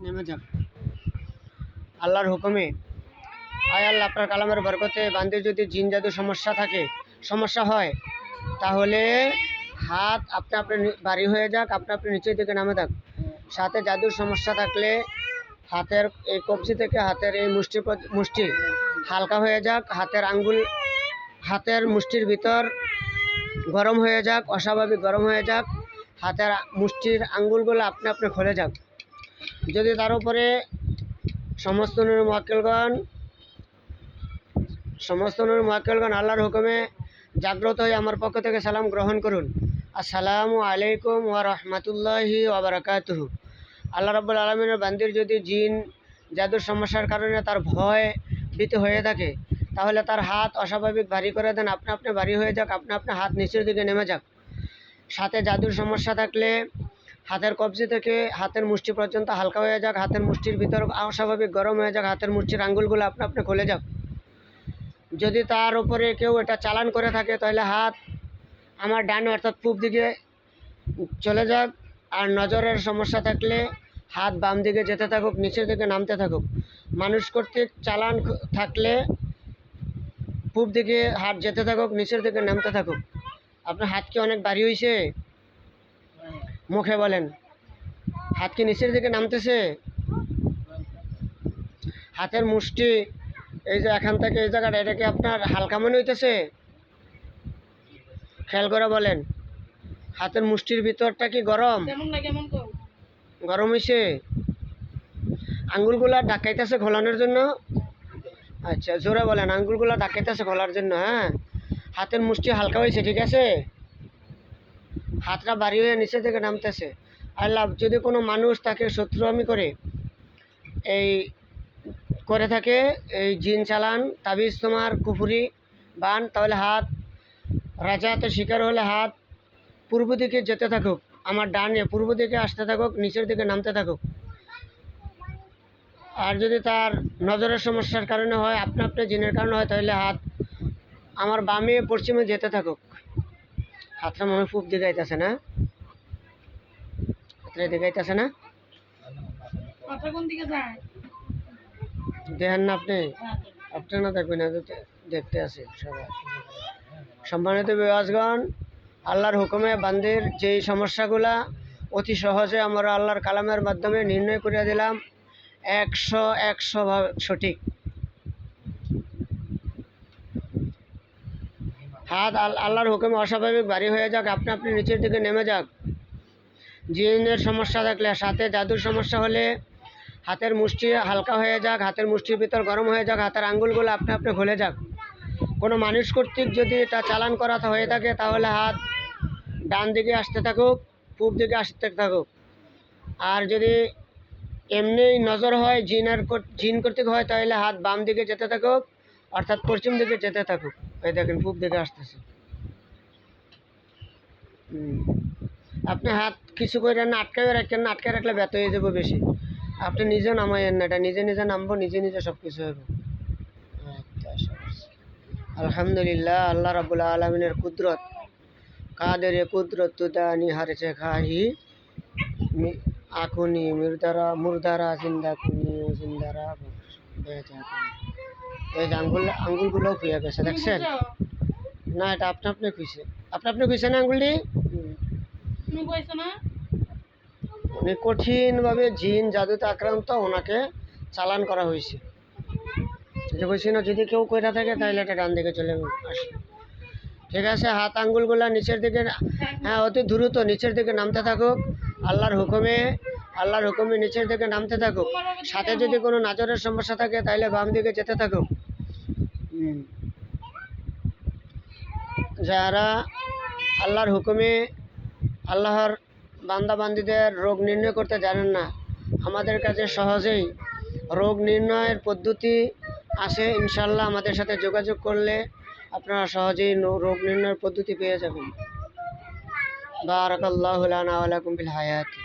নেমে যাক আল্লাহর হুকুমে। আয় আল্লাহ, আপনার কালামের বরকতে বান্দে যদি জিন জাদু সমস্যা হয়, তাহলে হাত আপনি আপনি বাড়ি হয়ে যাক, আপনি আপনি নিচের দিকে নামে যাক। সাথে জাদুর সমস্যা থাকলে হাতের এই কবজি থেকে হাতের এই মুষ্টি হালকা হয়ে যাক, হাতের মুষ্টির ভিতর গরম হয়ে যাক, অস্বাভাবিক গরম হয়ে যাক, হাতের মুষ্টির আঙ্গুলগুলো আপনি আপনি খুলে যাক। যদি তার উপরে সমস্ত নূর মুয়াক্কেলগণ আল্লাহর হুকুমে জাগ্রত হয়ে আমার পক্ষ থেকে সালাম গ্রহণ করুন। আসসালামু আলাইকুম ওয়া রাহমাতুল্লাহি ওয়া বারাকাতুহু। আল্লাহ রাব্বুল আলামিনের বান্দির যদি জিন জাদুর সমস্যার কারণে তার ভয় ভীতি হয়ে থাকে, তাহলে তার হাত অস্বাভাবিক ভারী করে দেন, আপনি আপনি ভারী হয়ে যাক, আপনি আপনি হাত নিচের দিকে নেমে যাক। সাথে জাদুর সমস্যা থাকলে হাতের কবজি থেকে হাতের মুষ্টি পর্যন্ত হালকা হয়ে যাক, হাতের মুষ্টির ভিতর অস্বাভাবিক গরম হয়ে যাক, হাতের মুষ্টির আঙ্গুলগুলো আপনি আপনি খুলে যাক। যদি তার উপরে কেউ এটা চালান করে থাকে, তাহলে হাত আমার ডান অর্থাৎ পূব দিকে চলে যাক। আর নজরের সমস্যা থাকলে হাত বাম দিকে যেতে থাকুক, নিচের দিকে নামতে থাকুক। মানুষ কর্তৃক চালান থাকলে পূব দিকে হাত যেতে থাকুক, নিচের দিকে নামতে থাকুক। আপনার হাত কি অনেক ভারী হয়েছে? মুখে বলেন। হাত কি নিচের দিকে নামতেছে? হাতের মুষ্টি এই যে এখান থেকে এই জায়গাটা, এটা কি আপনার হালকা মনে হইতেছে? খেয়াল করে বলেন। হাতের মুষ্টির ভিতরটা কি গরম? গরম হয়েছে? আঙ্গুলগুলা ডাকাইতেছে খোলানোর জন্য? আচ্ছা, জোরে বলেন। আঙ্গুলগুলা ডাকাইতেছে খোলার জন্য। হ্যাঁ, হাতের মুষ্টি হালকা হয়েছে, ঠিক আছে? হাতটা বাড়ি হয়ে নিচে থেকে নামতেছে। আল্লাহ, যদি কোনো মানুষ তাকে শত্রুয়ামি করে থাকে এই জিন চালান তাবিজ তোমার কুফুরি বান, তাহলে হাত রাজাতে শিকার হলে হাত পূর্ব দিকে যেতে থাকুক, আমার ডানে পূর্ব দিকে আসতে থাকুক, নিচের দিকে নামতে থাকুক। আর যদি তার নজরের সমস্যার কারণে হয়, আপনা আপনি জিনের কারণে হয়, তাহলে হাত আমার বামে পশ্চিমে যেতে থাকুক। হাতটা মনে পূব দিকে আইতেছে না? হাতটা দিকে আইতেছে না? দেখেন না আপনি? আপনি না দেখবেন, দেখতে আছে সবাই। সম্মানিত বিওয়াজগণ, আল্লাহর হুকুমে বান্দির যেই সমস্যাগুলা অতি সহজে আমরা আল্লাহর কালামের মাধ্যমে নির্ণয় করে দিলাম, 100 সঠিক। হাত আল্লাহর হুকুমে অস্বাভাবিক ভারী হয়ে যাক, আপনি আপনি নিচের দিকে নেমে যাক। জিনের সমস্যা থাকলে, সাথে জাদুর সমস্যা হলে হাতের মুষ্টি হালকা হয়ে যাক, হাতের মুষ্টির ভিতর গরম হয়ে যাক, হাতের আঙ্গুলগুলো আপনি আপনি খুলে যাক। কোনো মানুষ কর্তৃক যদি এটা চালান করা হয়ে থাকে, তাহলে হাত ডান দিকে আসতে থাকুক, পূব দিকে আসতে থাকুক। আর যদি এমনি নজর হয়, জিন কর্তৃক হয়, তাহলে হাত বাম দিকে যেতে থাকুক, অর্থাৎ পশ্চিম দিকে যেতে থাকুক। এই দেখেন পূব দিকে আসতেছে। আপনি হাত কিছু করে না আটকাবে রাখেন না, আটকে রাখলে ব্যথা হয়ে যাবো বেশি। আপনি নিজে নামাইয়েন না, এটা নিজে নিজে নামবো, নিজে নিজে সব কিছু হইব। আলহামদুলিল্লাহ, আল্লাহ রাব্বুল আলামিনের কুদরত, কাদের কুদরত তুদানি হারেছে খাহি আকুনি মুরদারা জিন্দা কুনি জিন্দারা বেজা কুনি। এই যে আঙ্গুলগুলো খুঁয়ে গেছে, দেখছেন না? এটা আপনি খুঁজছে, আপনি খুঁজছে না আঙ্গুলটি? উনি কঠিনভাবে জিন জাদুতে আক্রান্ত, ওনাকে চালান করা হয়েছে। যে কইছি না, যদি কেউ কইরা থাকে তাহলে এটা ডান দিকে চলে আসে। ঠিক আছে, হাত আঙ্গুলগুলা নিচের দিকে, হ্যাঁ অতি দ্রুত নিচের দিকে নামতে থাকুক। আল্লাহর হুকুমে নিচের দিকে নামতে থাকুক। সাথে যদি কোনো নজরের সমস্যা থাকে, তাহলে বাম দিকে যেতে থাকুক। যারা আল্লাহর হুকুমে আল্লাহর বান্দাবান্দিদের রোগ নির্ণয় করতে জানেন না, আমাদের কাছে সহজেই রোগ নির্ণয়ের পদ্ধতি আছে। ইনশাল্লাহ আমাদের সাথে যোগাযোগ করলে আপনারা সহজেই রোগ নির্ণয়ের পদ্ধতি পেয়ে যাবেন। বারাকাল্লাহু লানা ওয়া লাকুম ফিল হায়াতি।